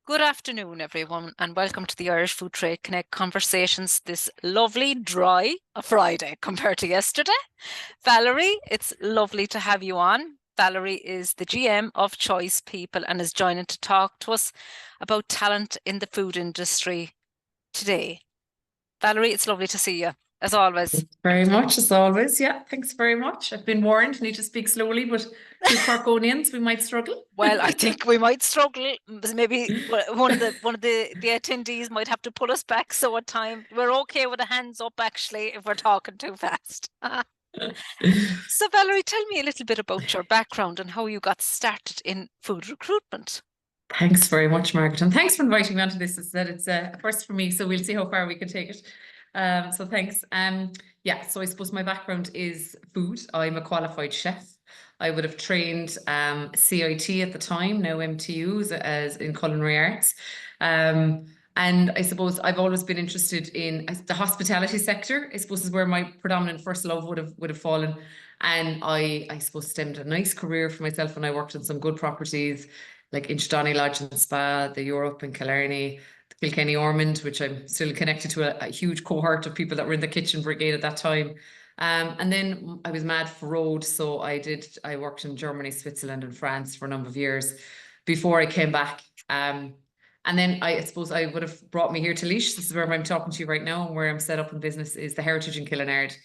Good afternoon, everyone, and welcome to the Irish Food Trade Connect conversations this lovely, dry Friday compared to yesterday. Valerie, it's lovely to have you on. Valerie is the GM of Choice People and is joining to talk to us about talent in the food industry today. Valerie, it's lovely to see you, as always. Very much as always. Yeah, thanks very much. I've been warned, need to speak slowly, but two Corkonians, we might struggle. Well, I think we might struggle. Maybe one of the attendees might have to pull us back. So at time we're okay with the hands up actually if we're talking too fast. So Valerie, tell me a little bit about your background and how you got started in food recruitment. Thanks very much, Margaret, and thanks for inviting me onto this. As I said, it's a first for me, so we'll see how far we can take it. So thanks. Yeah, so I suppose my background is food. I'm a qualified chef. I would have trained CIT at the time, now MTUs, as in culinary arts. And I suppose I've always been interested in the hospitality sector. I suppose is where my predominant first love would have fallen. And I suppose stemmed a nice career for myself, and I worked in some good properties like Inchydoney Lodge and Spa, the Europe in Killarney, the Kilkenny Ormond, which I'm still connected to a huge cohort of people that were in the kitchen brigade at that time. And then I was mad for road, so I worked in Germany, Switzerland, and France for a number of years before I came back. And then I suppose I would have brought me here to Laois. This is where I'm talking to you right now, and where I'm set up in business is the Heritage in Killinard.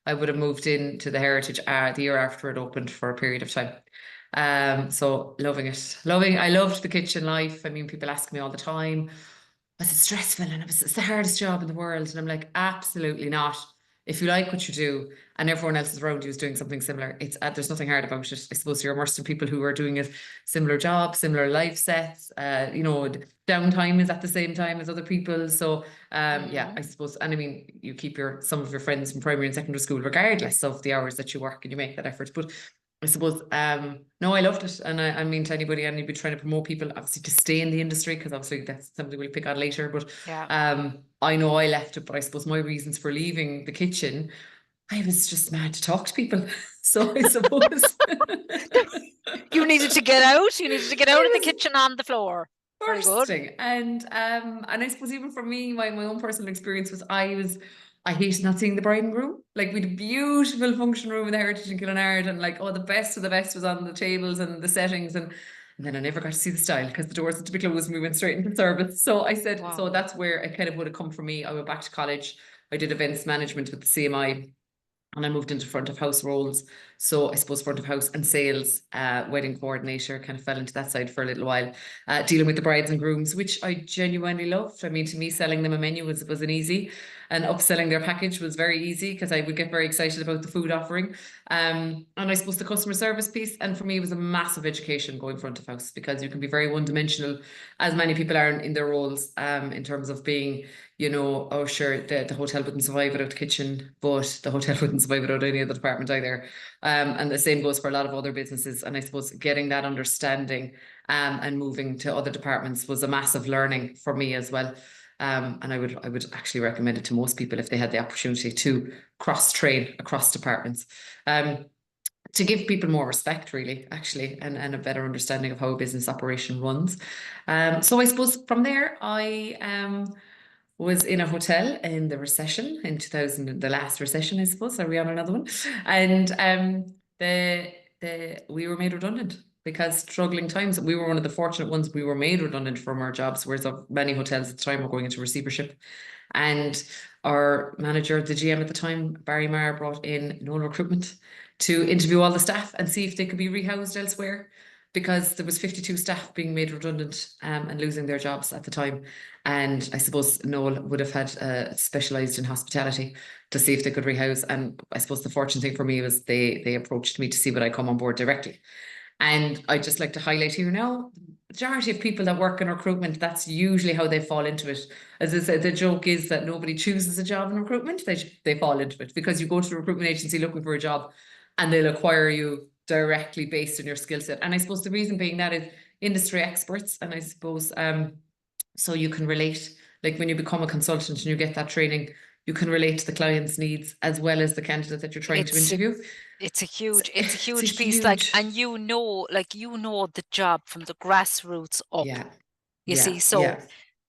I would have moved into the Heritage the year after it opened for a period of time. So loving it. I loved the kitchen life. I mean, people ask me all the time, was it stressful? And it's the hardest job in the world. And I'm like, absolutely not. If you like what you do and everyone else is around you is doing something similar, it's there's nothing hard about it. I suppose you're immersed in people who are doing a similar job, similar life sets. Downtime is at the same time as other people. So yeah, I suppose, and I mean, you keep some of your friends from primary and secondary school, regardless of the hours that you work, and you make that effort. But I suppose, no, I loved it. And I mean, to anybody, and you'd be trying to promote people, obviously, to stay in the industry, because obviously that's something we'll pick on later. But Yeah. I know I left it, but I suppose my reasons for leaving the kitchen, I was just mad to talk to people. So I suppose You needed to get out. You needed to get out of the kitchen on the floor. Very good. bursting. And I suppose even for me, my own personal experience was I hated not seeing the bride and groom. Like, we had a beautiful function room in the Heritage in Killinard, and like, oh, the best of the best was on the tables and the settings, and then I never got to see the style because the doors had to be closed and we went straight into service. So I said, Wow. so that's where it kind of would have come from me. I went back to college. I did events management with the CMI, and I moved into front of house roles. So I suppose front of house and sales, wedding coordinator, kind of fell into that side for a little while, dealing with the brides and grooms, which I genuinely loved. I mean, to me, selling them a menu was an easy, and upselling their package was very easy, because I would get very excited about the food offering. And I suppose the customer service piece, and for me, it was a massive education going front of house, because you can be very one-dimensional, as many people are in their roles, in terms of being, oh sure, the hotel wouldn't survive without the kitchen, but the hotel wouldn't survive without any other department either. And the same goes for a lot of other businesses. And I suppose getting that understanding and moving to other departments was a massive learning for me as well. And I would actually recommend it to most people if they had the opportunity to cross-train across departments. To give people more respect, really, actually, and a better understanding of how a business operation runs. So I suppose from there, I was in a hotel in the recession in 2000, the last recession, I suppose. Are we on another one? And we were made redundant, because struggling times. We were one of the fortunate ones. We were made redundant from our jobs, whereas many hotels at the time were going into receivership. And our manager, the GM at the time, Barry Marr, brought in no recruitment to interview all the staff and see if they could be rehoused elsewhere, because there was 52 staff being made redundant and losing their jobs at the time. And I suppose Noel would have had specialised in hospitality to see if they could rehouse. And I suppose the fortunate thing for me was they approached me to see would I come on board directly. And I'd just like to highlight here now, the majority of people that work in recruitment, that's usually how they fall into it. As I said, the joke is that nobody chooses a job in recruitment. They fall into it, because you go to the recruitment agency looking for a job, and they'll acquire you directly based on your skill set. And I suppose the reason being that is industry experts. And I suppose so you can relate, like when you become a consultant and you get that training, you can relate to the client's needs as well as the candidate that you're trying to interview. It's a huge piece, like, and the job from the grassroots up. Yeah. you see. So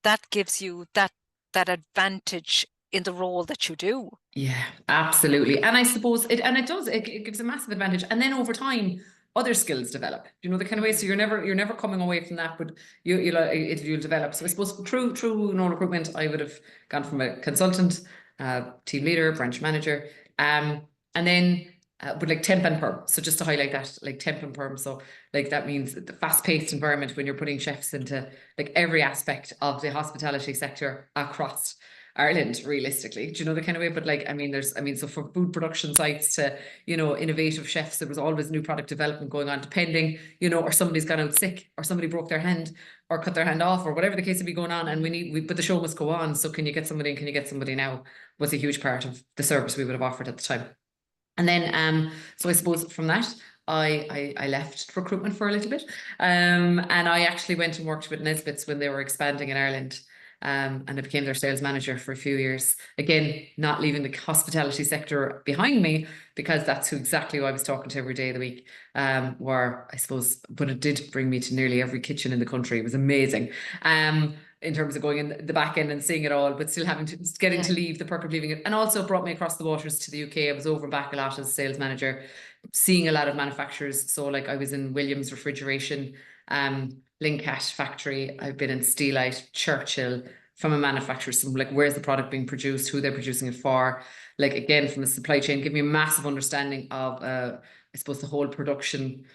that gives you that advantage in the role that you do. Yeah, absolutely. And I suppose it gives a massive advantage. And then over time, other skills develop, you know, the kind of way. So you're never coming away from that, but you'll develop. So I suppose through recruitment, I would have gone from a consultant, team leader, branch manager, and then but like temp and perm. So just to highlight that, like temp and perm. So like that means the fast-paced environment when you're putting chefs into like every aspect of the hospitality sector across Ireland, realistically, do you know the kind of way? But like, so for food production sites to, you know, innovative chefs, there was always new product development going on, depending, you know, or somebody's gone out sick, or somebody broke their hand, or cut their hand off, or whatever the case would be going on. And but the show must go on. So can you get somebody in? Can you get somebody now? Was a huge part of the service we would have offered at the time. And then, so I suppose from that, I left recruitment for a little bit, and I actually went and worked with Nesbitt's when they were expanding in Ireland. And I became their sales manager for a few years. Again, not leaving the hospitality sector behind me, because that's exactly who I was talking to every day of the week. Where I suppose, but it did bring me to nearly every kitchen in the country. It was amazing. In terms of going in the back end and seeing it all, but still getting to leave, the perk of leaving it. And also brought me across the waters to the UK. I was over and back a lot as a sales manager, seeing a lot of manufacturers. So like I was in Williams Refrigeration, Lincat factory. I've been in Steelite, Churchill, from a manufacturer. So like, where's the product being produced, who they're producing it for? Like, again, from a supply chain, give me a massive understanding of, I suppose, the whole production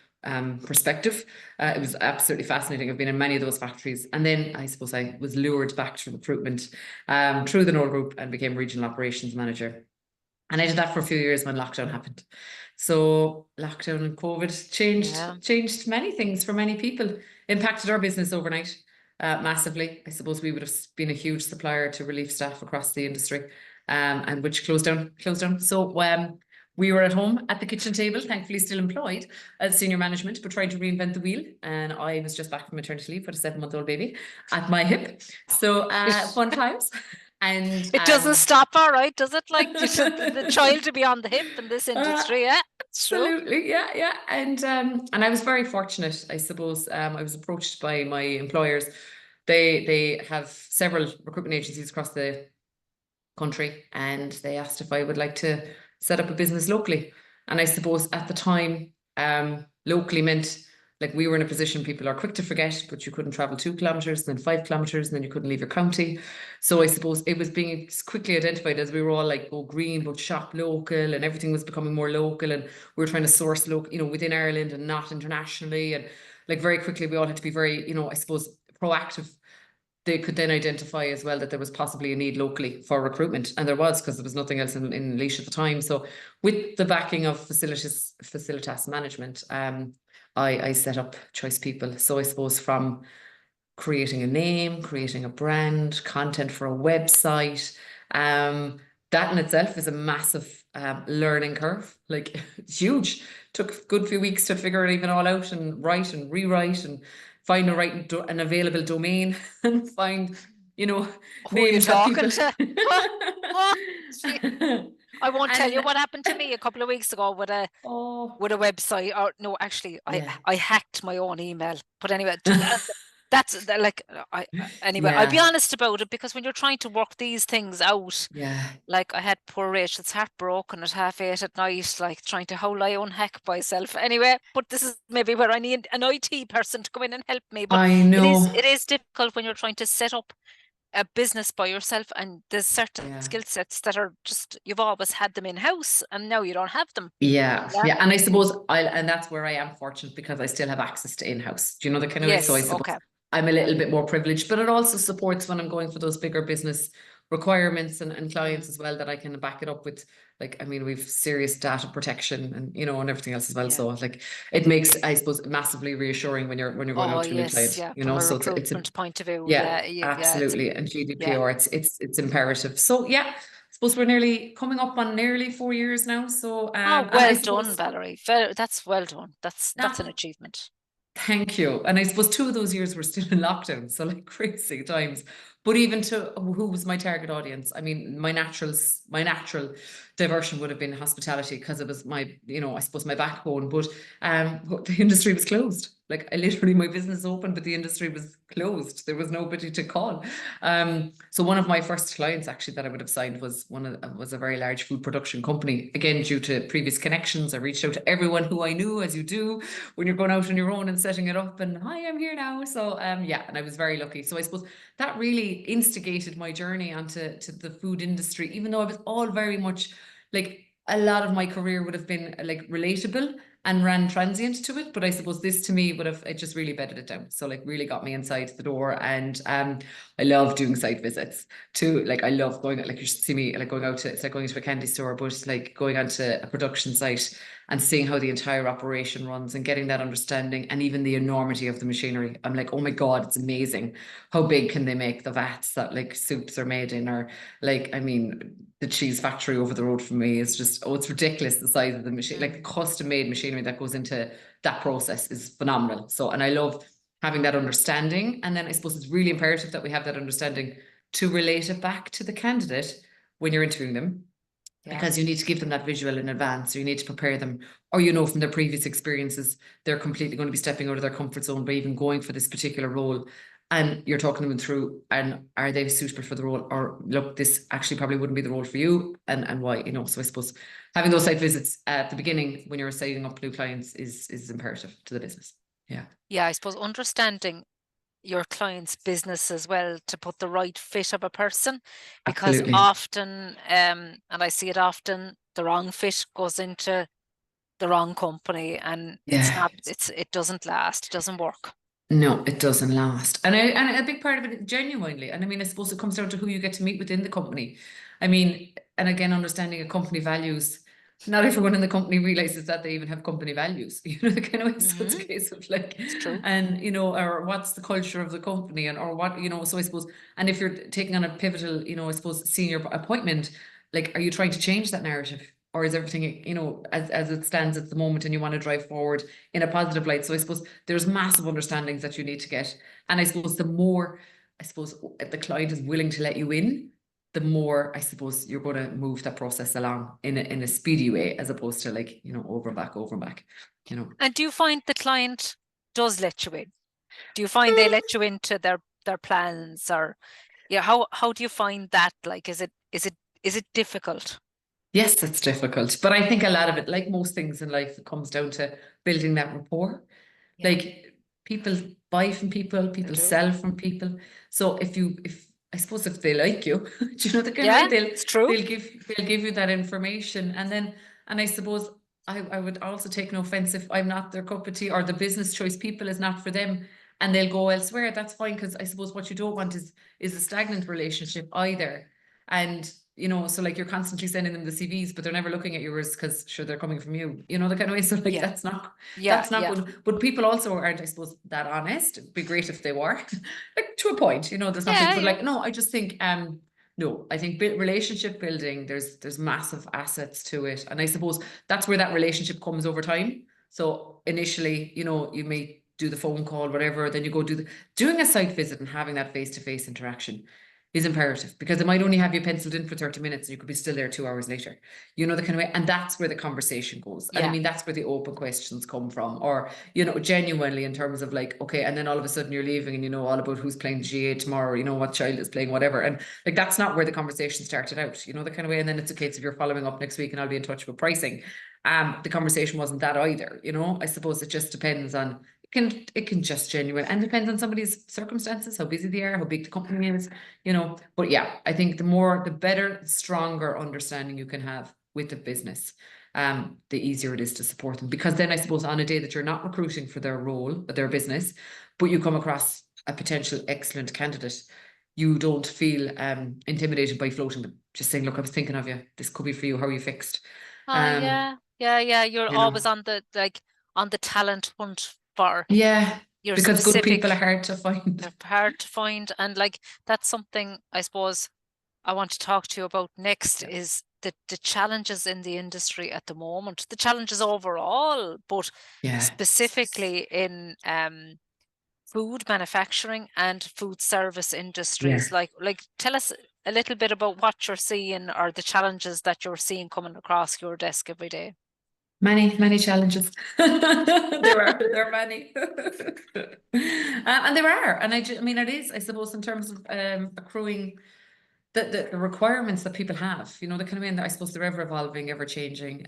perspective. It was absolutely fascinating. I've been in many of those factories. And then I suppose I was lured back to recruitment through the Knoll Group and became regional operations manager. And I did that for a few years when lockdown happened. So lockdown and COVID changed many things for many people, impacted our business overnight massively. I suppose we would have been a huge supplier to relief staff across the industry, and which closed down. So we were at home at the kitchen table, thankfully still employed as senior management, but trying to reinvent the wheel. And I was just back from maternity leave with a 7-month-old baby at my hip. So fun times. And it doesn't stop, all right, does it? Like the child to be on the hip in this industry, absolutely, yeah. And I was very fortunate, I suppose. I was approached by my employers. They have several recruitment agencies across the country, and they asked if I would like to set up a business locally. And I suppose at the time, locally meant like we were in a position, people are quick to forget, but you couldn't travel 2 kilometers, then 5 kilometers, and then you couldn't leave your county. So I suppose it was being quickly identified as we were all like, go green, but shop local, and everything was becoming more local. And we were trying to source local, you know, within Ireland and not internationally. And like very quickly, we all had to be very, you know, I suppose, proactive. They could then identify as well that there was possibly a need locally for recruitment, and there was, because there was nothing else in Laois at the time. So with the backing of Facilitas Management, I set up Choice People. So I suppose from creating a name, creating a brand, content for a website, that in itself is a massive learning curve. Like, it's huge. Took a good few weeks to figure it even all out, and write and rewrite and find an available domain and find, you know, who names are you talking to. I won't tell you what happened to me a couple of weeks ago with a website. Or no, actually, I hacked my own email. But anyway, that's like I'll be honest about it, because when you're trying to work these things out, like I had poor Rachel's heartbroken at 8:30 at night, like trying to how I unhack myself. Anyway, but this is maybe where I need an IT person to come in and help me. But I know it is difficult when you're trying to set up a business by yourself, and there's certain skill sets that are just, you've always had them in house and now you don't have them. Yeah. And I suppose and that's where I am fortunate, because I still have access to in-house. Do you know the kind of way? So I suppose I'm a little bit more privileged, but it also supports when I'm going for those bigger business requirements and clients as well, that I can back it up with, like, I mean, we've serious data protection and, you know, and everything else as well. So like, it makes, I suppose, massively reassuring when you're going out to a new client, you know, so it's a point of view. Absolutely. And GDPR, it's imperative. So I suppose we're nearly coming up on nearly 4 years now. So well done, Valerie. That's well done. That's an achievement. Thank you. And I suppose 2 of those years were still in lockdown, so like crazy times. But even to who was my target audience, I mean, my natural diversion would have been hospitality, because it was my, you know, I suppose my backbone. But the industry was closed. Like I literally, my business opened, but the industry was closed. There was nobody to call. So one of my first clients actually that I would have signed was was a very large food production company. Again, due to previous connections, I reached out to everyone who I knew, as you do when you're going out on your own and setting it up. And hi, I'm here now. So yeah, and I was very lucky. So I suppose that really instigated my journey onto the food industry, even though I was all very much like a lot of my career would have been like relatable and ran transient to it. But I suppose this to me would have, it just really bedded it down. So like really got me inside the door. And I love doing site visits too. Like I love going, like you should see me like going out to, it's like going to a candy store, but it's like going onto a production site and seeing how the entire operation runs and getting that understanding and even the enormity of the machinery. I'm like, oh my God, it's amazing. How big can they make the vats that like soups are made in? Or like, I mean, the cheese factory over the road from me is just, oh, it's ridiculous the size of the machine, like the custom made machinery that goes into that process is phenomenal. So, and I love having that understanding. And then I suppose it's really imperative that we have that understanding to relate it back to the candidate when you're interviewing them. Yeah. Because you need to give them that visual in advance, or you need to prepare them, or you know from their previous experiences, they're completely going to be stepping out of their comfort zone by even going for this particular role. And you're talking them through, and are they suitable for the role? Or look, this actually probably wouldn't be the role for you, and why, you know. So I suppose having those site visits at the beginning when you're setting up new clients is imperative to the business. Yeah. Yeah, I suppose understanding your client's business as well to put the right fit of a person, because Absolutely. often, and I see it often, the wrong fit goes into the wrong company, and Yeah. it doesn't last, it doesn't work. No, it doesn't last. And a big part of it, genuinely, and I mean, I suppose it comes down to who you get to meet within the company. I mean, and again, understanding a company values, not everyone in the company realizes that they even have company values. You know, the kind of way, so it's a case of like, It's true. and you know, or what's the culture of the company, and or what, you know, so I suppose, and if you're taking on a pivotal, you know, I suppose senior appointment, like, are you trying to change that narrative? Or is everything, you know, as it stands at the moment and you want to drive forward in a positive light? So I suppose there's massive understandings that you need to get. And I suppose the more, I suppose, the client is willing to let you in, the more, I suppose, you're going to move that process along in a speedy way, as opposed to like, you know, over and back, you know. And do you find the client does let you in? Do you find they let you into their plans, or yeah, how do you find that? Like, is it difficult? Yes, it's difficult. But I think a lot of it, like most things in life, it comes down to building that rapport. Yeah. Like people buy from people, people do. sell from people. So if I suppose if they like you, do you know the kind of Yeah, way it's true. they'll give you that information. And I suppose I would also take no offense if I'm not their cup of tea, or the business choice people is not for them and they'll go elsewhere. That's fine, because I suppose what you don't want is a stagnant relationship either. And you know, so like you're constantly sending them the CVs, but they're never looking at yours because sure they're coming from you, you know, the kind of way. So like Yeah. that's not Yeah, good. But people also aren't, I suppose, that honest. It'd be great if they were, like to a point, you know. There's nothing, but like no, I just think no, I think relationship building, there's massive assets to it, and I suppose that's where that relationship comes over time. So initially, you know, you may do the phone call, whatever, then you go doing a site visit and having that face-to-face interaction is imperative, because it might only have you penciled in for 30 minutes and you could be still there 2 hours later, you know, the kind of way. And that's where the conversation goes. And I mean, that's where the open questions come from, or, you know, genuinely in terms of like, okay, and then all of a sudden you're leaving and you know all about who's playing GA tomorrow, you know, what child is playing whatever. And like, that's not where the conversation started out, you know, the kind of way. And then it's a case of you're following up next week and I'll be in touch with pricing. The conversation wasn't that either, you know. I suppose it just depends on, it can just genuine, and depends on somebody's circumstances, how busy they are, how big the company is, you know. But yeah, I think the better, stronger understanding you can have with the business, the easier it is to support them. Because then I suppose on a day that you're not recruiting for their role, their business, but you come across a potential excellent candidate, you don't feel intimidated by floating them, just saying, look, I was thinking of you, this could be for you, how are you fixed? Yeah. You're always on the talent hunt for your because specific, good people are hard to find. They're hard to find, and like that's something I suppose I want to talk to you about next, is the challenges in the industry at the moment, the challenges overall, but specifically in food manufacturing and food service industries. Like tell us a little bit about what you're seeing, or the challenges that you're seeing coming across your desk every day. Many challenges. There are many. And there are. And I mean, it is, I suppose, in terms of accruing the requirements that people have, you know, the kind of way that I suppose they're ever evolving, ever changing.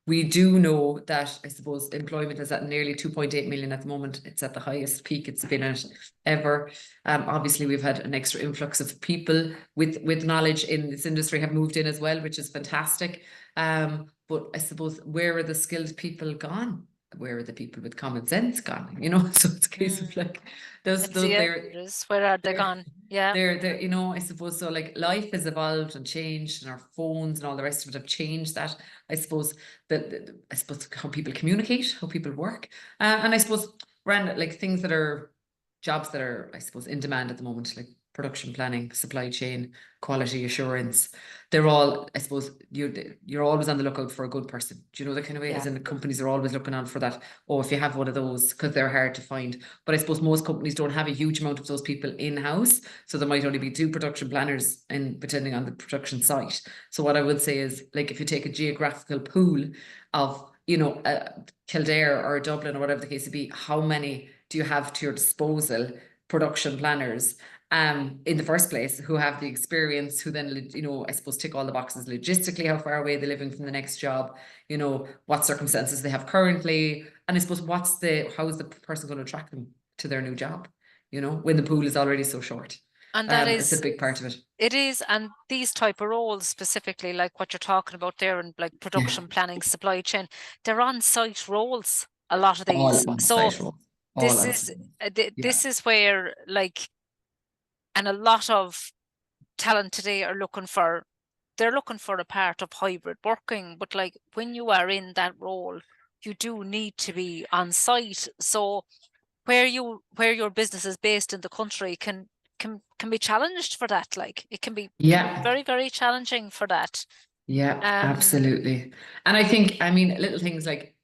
We do know that I suppose employment is at nearly 2.8 million at the moment. It's at the highest peak it's been at ever. Obviously, we've had an extra influx of people with knowledge in this industry have moved in as well, which is fantastic. But I suppose, where are the skilled people gone? Where are the people with common sense gone? You know, so it's a case of like those Where are they they're gone? Yeah. they're, you know, I suppose so, like, life has evolved and changed, and our phones and all the rest of it have changed that. I suppose I suppose how people communicate, how people work, and I suppose around like things that are jobs that are, I suppose, in demand at the moment, like production planning, supply chain, quality assurance. They're all, I suppose, you're always on the lookout for a good person. Do you know the kind of way? As in, the companies are always looking on for that. Oh, if you have one of those, because they're hard to find. But I suppose most companies don't have a huge amount of those people in-house. So there might only be 2 production planners in, depending on the production site. So what I would say is, like, if you take a geographical pool of, you know, Kildare or Dublin or whatever the case would be, how many do you have to your disposal, production planners, in the first place, who have the experience, who then, you know, I suppose tick all the boxes logistically, how far away they're living from the next job, you know, what circumstances they have currently, and I suppose how is the person going to attract them to their new job, you know, when the pool is already so short. And that It's a is, big part of it. it is, and these type of roles specifically, like what you're talking about there, and like production planning, supply chain, they're on-site roles, a lot of All these. on So site role. All this on is site. this is where, like, and a lot of talent today are looking for, they're looking for a part of hybrid working, but like when you are in that role, you do need to be on site. So where your business is based in the country can be challenged for that. Like it can be very, very challenging for that. Yeah, absolutely. And I think, I mean, little things like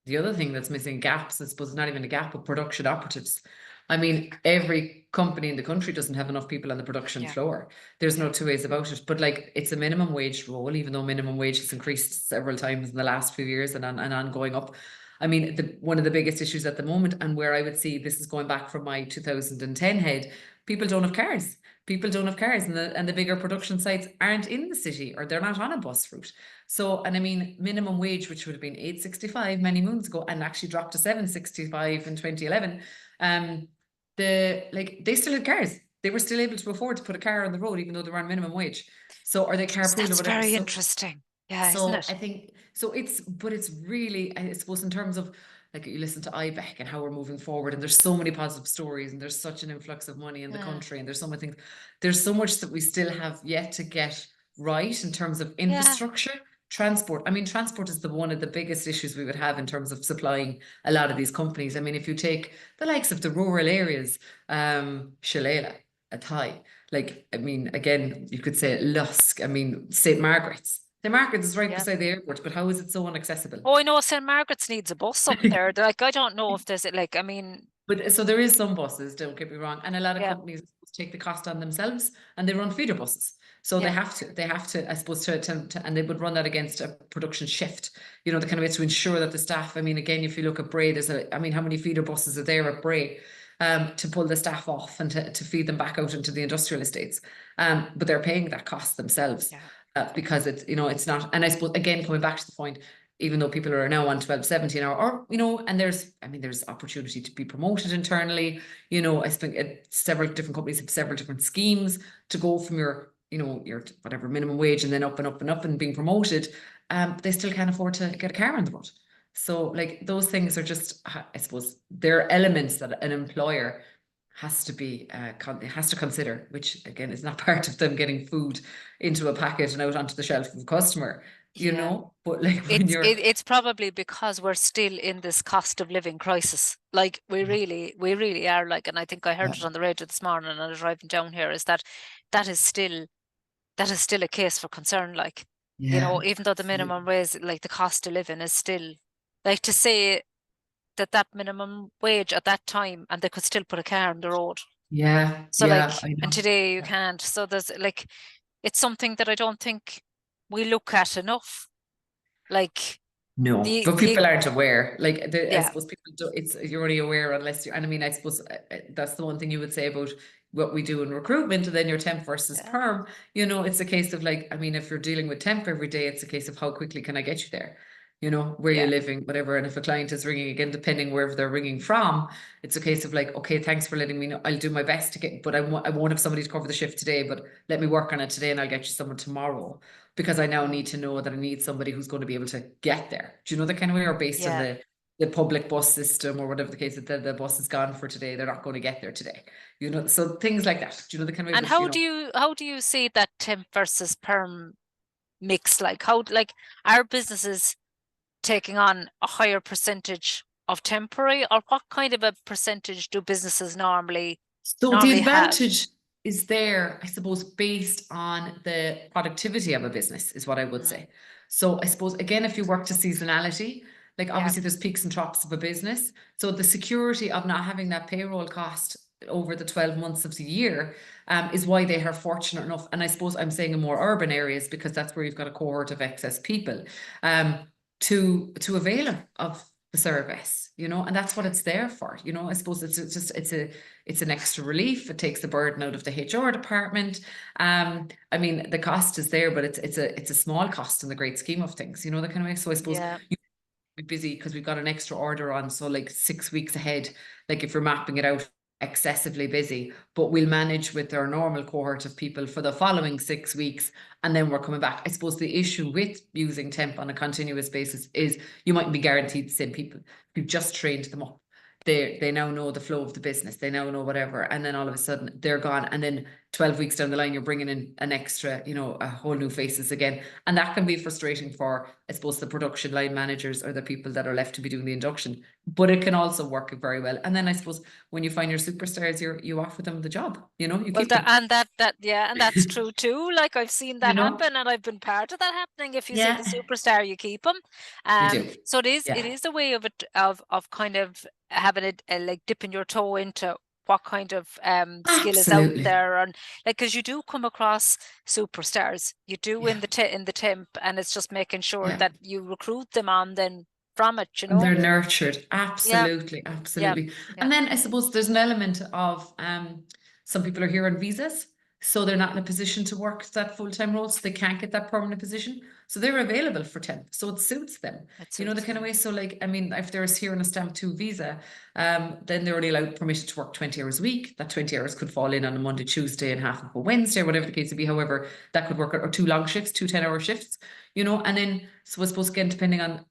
the other thing that's missing, gaps, I suppose, not even a gap, but production operatives. I mean, every company in the country doesn't have enough people on the production floor. There's no two ways about it. But like, it's a minimum wage role, even though minimum wage has increased several times in the last few years and on going up. I mean, one of the biggest issues at the moment, and where I would see this is going back from my 2010 head, people don't have cars. People don't have cars, and the bigger production sites aren't in the city, or they're not on a bus route. So, and I mean, minimum wage, which would have been 8.65 many moons ago, and actually dropped to 7.65 in 2011. They still had cars. They were still able to afford to put a car on the road, even though they were on minimum wage. So, are they carpool or That's whatever? very interesting. Yeah, isn't So it? I think so. It's really, I suppose, in terms of, like, you listen to IBEC and how we're moving forward, and there's so many positive stories, and there's such an influx of money in the country, and there's so many things. There's so much that we still have yet to get right in terms of infrastructure. Transport. I mean, transport is one of the biggest issues we would have in terms of supplying a lot of these companies. I mean, if you take the likes of the rural areas, Shalala, Athy, like, I mean, again, you could say Lusk, I mean, St. Margaret's. St. Margaret's is right beside the airport, but how is it so inaccessible? Oh, I know St. Margaret's needs a bus up there. Like, I don't know if there's, like, I mean. But so there is some buses, don't get me wrong, and a lot of companies take the cost on themselves, and they run feeder buses. So they have to, I suppose, to attempt to, and they would run that against a production shift, you know, the kind of way to ensure that the staff, I mean, again, if you look at Bray, I mean, how many feeder buses are there at Bray, to pull the staff off and to feed them back out into the industrial estates. But they're paying that cost themselves, because it's, you know, it's not, and I suppose, again, coming back to the point, even though people are now on 12.70 an hour, or, you know, and there's opportunity to be promoted internally. You know, I think several different companies have several different schemes to go from your, you know, your whatever minimum wage, and then up and up and up and being promoted. They still can't afford to get a car on the road. So, like, those things are just, I suppose, they're elements that an employer has to be has to consider, which again is not part of them getting food into a packet and out onto the shelf of a customer. You know, but like, when it's probably because we're still in this cost of living crisis. Like we really are, like, and I think I heard it on the radio this morning and I was driving down here, is that is still a case for concern. Like, you know, even though the minimum wage, like the cost of living is still, like, to say that minimum wage at that time, and they could still put a car on the road. So like, and today you can't. So there's, like, it's something that I don't think we look at enough. Like, No, but the people aren't aware. Like, I yeah, suppose people do. You're only aware unless you're. And I mean, I suppose that's the one thing you would say about what we do in recruitment, and then your temp versus yeah, perm. It's a case of like, I mean, if you're dealing with temp every day, it's a case of how quickly can I get you there. Where you're yeah, living, whatever. And if a client is ringing again, depending wherever they're ringing from, it's a case of like, okay, thanks for letting me know. I'll do my best to get, but I won't have somebody to cover the shift today, but let me work on it today, and I'll get you someone tomorrow, because I now need to know that I need somebody who's going to be able to get there. Do you know the kind of way? Or based on yeah. the public bus system, or whatever the case, that the bus is gone for today, they're not going to get there today. So things like that. Do you know the kind of way? And But how do you see that temp versus perm mix? Like how like are businesses taking on a higher percentage of temporary, or what kind of a percentage do businesses so the normally have? advantage is there, I suppose, based on the productivity of a business, is what I would Mm, say. So I suppose, again, if you work to seasonality, like yeah, obviously there's peaks and troughs of a business. So the security of not having that payroll cost over the 12 months of the year is why they are fortunate enough. And I suppose I'm saying in more urban areas, because that's where you've got a cohort of excess people, um, to avail of the service, and that's what it's there for. I suppose it's an extra relief. It takes the burden out of the HR department. I mean, the cost is there, but it's a small cost in the great scheme of things, the kind of way. So I suppose yeah, you be busy because we've got an extra order on. So like 6 weeks ahead, like if you're mapping it out, excessively busy, but we'll manage with our normal cohort of people for the following 6 weeks, and then we're coming back. I suppose the issue with using temp on a continuous basis is you mightn't be guaranteed the same people. You've just trained them up. They now know the flow of the business. They now know whatever, and then all of a sudden they're gone. And then 12 weeks down the line, you're bringing in an extra, a whole new faces again, and that can be frustrating for, I suppose, the production line managers or the people that are left to be doing the induction. But it can also work very well. And then I suppose when you find your superstars, you offer them the job. You well keep them. that yeah, and that's true too. Like I've seen You that know, happen, and I've been part of that happening. If you see the yeah, superstar, you keep them. you do. So it Yeah, is a way of it of kind of having a like dipping your toe into what kind of skill is out absolutely. there, and like because you do come across superstars, you do Yeah, in the temp, and it's just making sure yeah. that you recruit them on then from it, And they're nurtured. Yeah, Absolutely, yeah, absolutely. yeah, And then I suppose there's an element of some people are here on visas, so they're not in a position to work that full-time role, so they can't get that permanent position. So they're available for temp. So it suits them. it The suits kind of them. way. So like, I mean, if they're here on a stamp 2 visa, then they're only allowed permitted to work 20 hours a week. That 20 hours could fall in on a Monday, Tuesday, and half of a Wednesday, or whatever the case would be. However, that could work, or 2 long shifts, 2 10-hour shifts, and then so I suppose again, depending on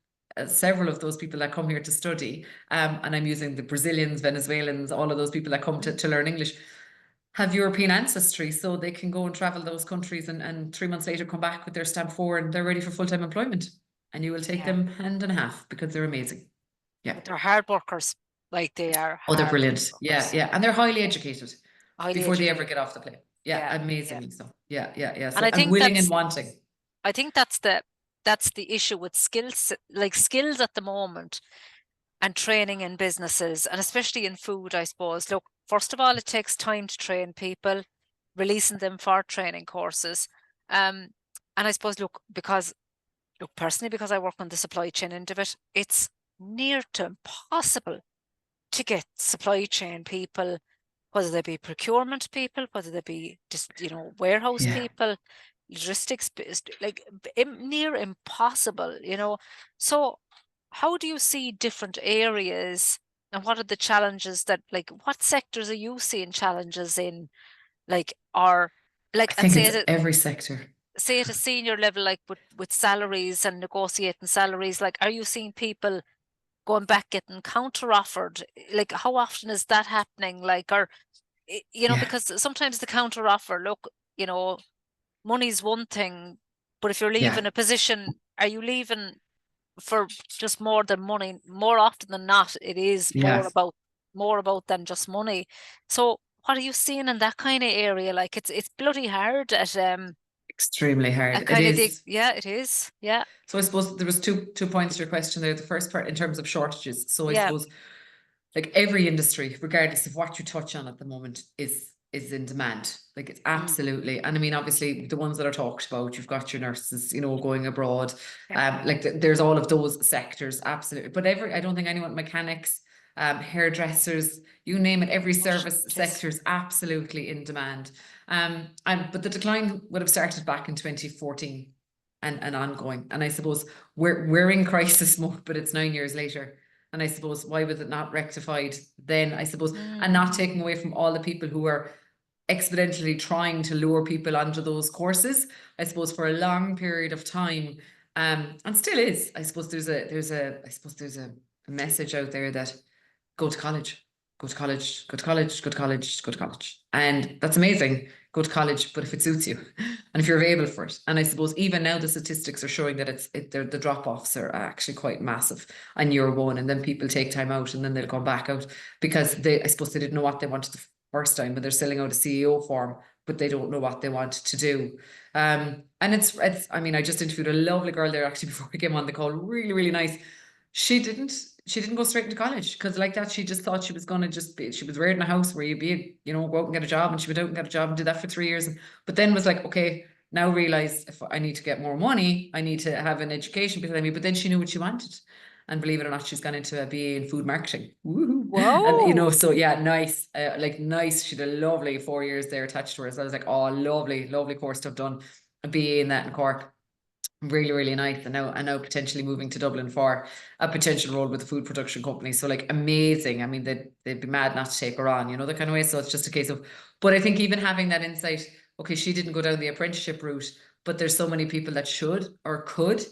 several of those people that come here to study, and I'm using the Brazilians, Venezuelans, all of those people that come to learn English, have European ancestry, so they can go and travel those countries, and 3 months later come back with their stamp 4, and they're ready for full-time employment. And you will take Yeah, them hand in half because they're amazing. Yeah. but they're hard workers. Like they are Oh, they're hard brilliant. Yeah, workers. yeah. And they're highly educated Highly before they ever educated. get off the plane. Yeah, Yeah, yeah. amazingly so. Yeah, yeah, yeah. And So, and willing and wanting. I think that's the issue with skills, like skills at the moment, and training in businesses, and especially in food, I suppose. Look, first of all, it takes time to train people, releasing them for training courses. And I suppose, look, personally, because I work on the supply chain end of it, it's near to impossible to get supply chain people, whether they be procurement people, whether they be just, warehouse Yeah. people, logistics, like near impossible. So how do you see different areas, and what are the challenges that, like, what sectors are you seeing challenges in, like, or I like, and think it's every sector. say at a senior level, like with salaries and negotiating salaries, like, are you seeing people going back getting counter offered? Like, how often is that happening? Like, or Yeah. because sometimes the counter offer, look, money's one thing, but if you're Yeah. leaving a position, are you leaving for just more than money? More often than not, it is Yeah. more about than just money. So what are you seeing in that kind of area? Like, it's bloody hard Extremely hard. at It kind of the, is. yeah, it is. Yeah. So I suppose there was two points to your question there. The first part in terms of shortages. So I Yeah. suppose like every industry, regardless of what you touch on at the moment, is is in demand. Like it's absolutely, and I mean, obviously the ones that are talked about, you've got your nurses, you know, going abroad. Like there's all of those sectors, absolutely. But I don't think anyone, mechanics, hairdressers, you name it, every service sector is absolutely in demand. But the decline would have started back in 2014 and ongoing. And I suppose we're in crisis mode, but it's 9 years later. And I suppose why was it not rectified then? I suppose, and not taking away from all the people who are exponentially trying to lure people onto those courses, I suppose, for a long period of time, and still is. I suppose there's a message out there that go to college, go to college, go to college, go to college, go to college, and that's amazing. Go to college, but if it suits you, and if you're available for it, and I suppose even now the statistics are showing that the drop offs are actually quite massive on year one, and then people take time out and then they'll come back out because I suppose they didn't know what they wanted the first time, but they're filling out a CEO form, but they don't know what they want to do. And it's I mean, I just interviewed a lovely girl there actually before I came on the call, really, really nice. She didn't go straight into college because like that, she just thought she was going to just be, she was reared in a house where you'd be, you know, go out and get a job, and she went out and got a job and did that for 3 years. But then was like, okay, now realize if I need to get more money, I need to have an education behind me. But then she knew what she wanted. And believe it or not, she's gone into a BA in food marketing. Woohoo. Whoa. And, you know, so yeah, nice. Like nice. She did a lovely 4 years there attached to her. So I was like, oh, lovely, lovely course to have done a BA in that in Cork. Really, really nice. And now potentially moving to Dublin for a potential role with a food production company. So like amazing. I mean, they'd be mad not to take her on, you know, the kind of way. So it's just a case of, but I think even having that insight, okay, she didn't go down the apprenticeship route, but there's so many people that should or could.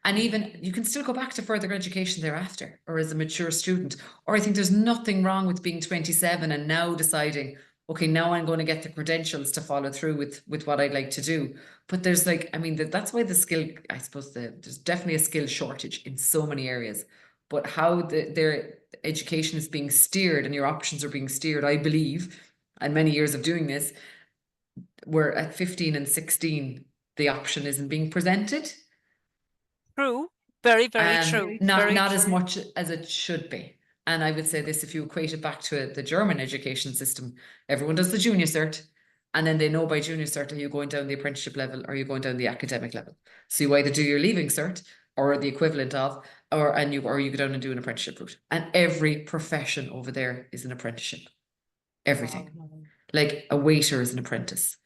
And even you can still go back to further education thereafter or as a mature student. Or I think there's nothing wrong with being 27 and now deciding, okay, now I'm going to get the credentials to follow through with what I'd like to do. But there's like, I mean, that's why the skill, I suppose there's definitely a skill shortage in so many areas. But how their education is being steered and your options are being steered, I believe, and many years of doing this, where at 15 and 16, the option isn't being presented. True. Very, very true. Not as much as it should be. And I would say this, if you equate it back to the German education system, everyone does the junior cert, and then they know by junior cert, are you going down the apprenticeship level or are you going down the academic level? So you either do your leaving cert or the equivalent of, or you go down and do an apprenticeship route. And every profession over there is an apprenticeship. Everything. Like a waiter is an apprentice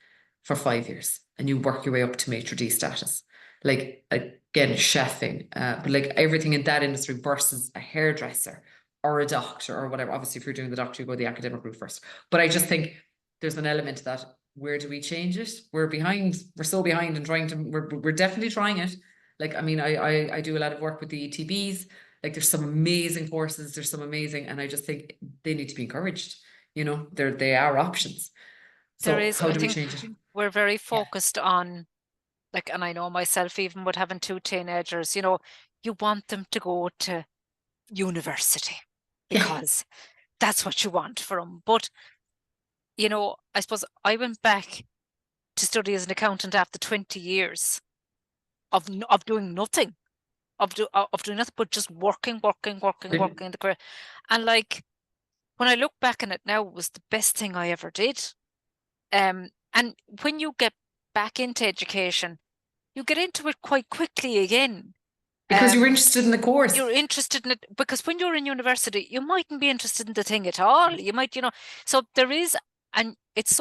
for 5 years, and you work your way up to maitre d' status. Like again, chefing, but like everything in that industry versus a hairdresser or a doctor or whatever. Obviously, if you're doing the doctor, you go the academic route first. But I just think there's an element to that. Where do we change it? We're behind. We're so behind and trying to. We're definitely trying it. Like I mean, I do a lot of work with the ETBs. Like there's some amazing courses. There's some amazing, and I just think they need to be encouraged. You know, they are options. So there is, how I do we think change it? we're very focused on, like, and I know myself, even with having 2 teenagers, you know, you want them to go to university because that's what you want for them. But, you know, I suppose I went back to study as an accountant after 20 years of doing nothing, of doing nothing but just working in the career. And like, when I look back on it now, it was the best thing I ever did. And when you get back into education, you get into it quite quickly again. Because you're interested in the course. You're interested in it because when you're in university, you mightn't be interested in the thing at all. You might, you know, so there is, and it's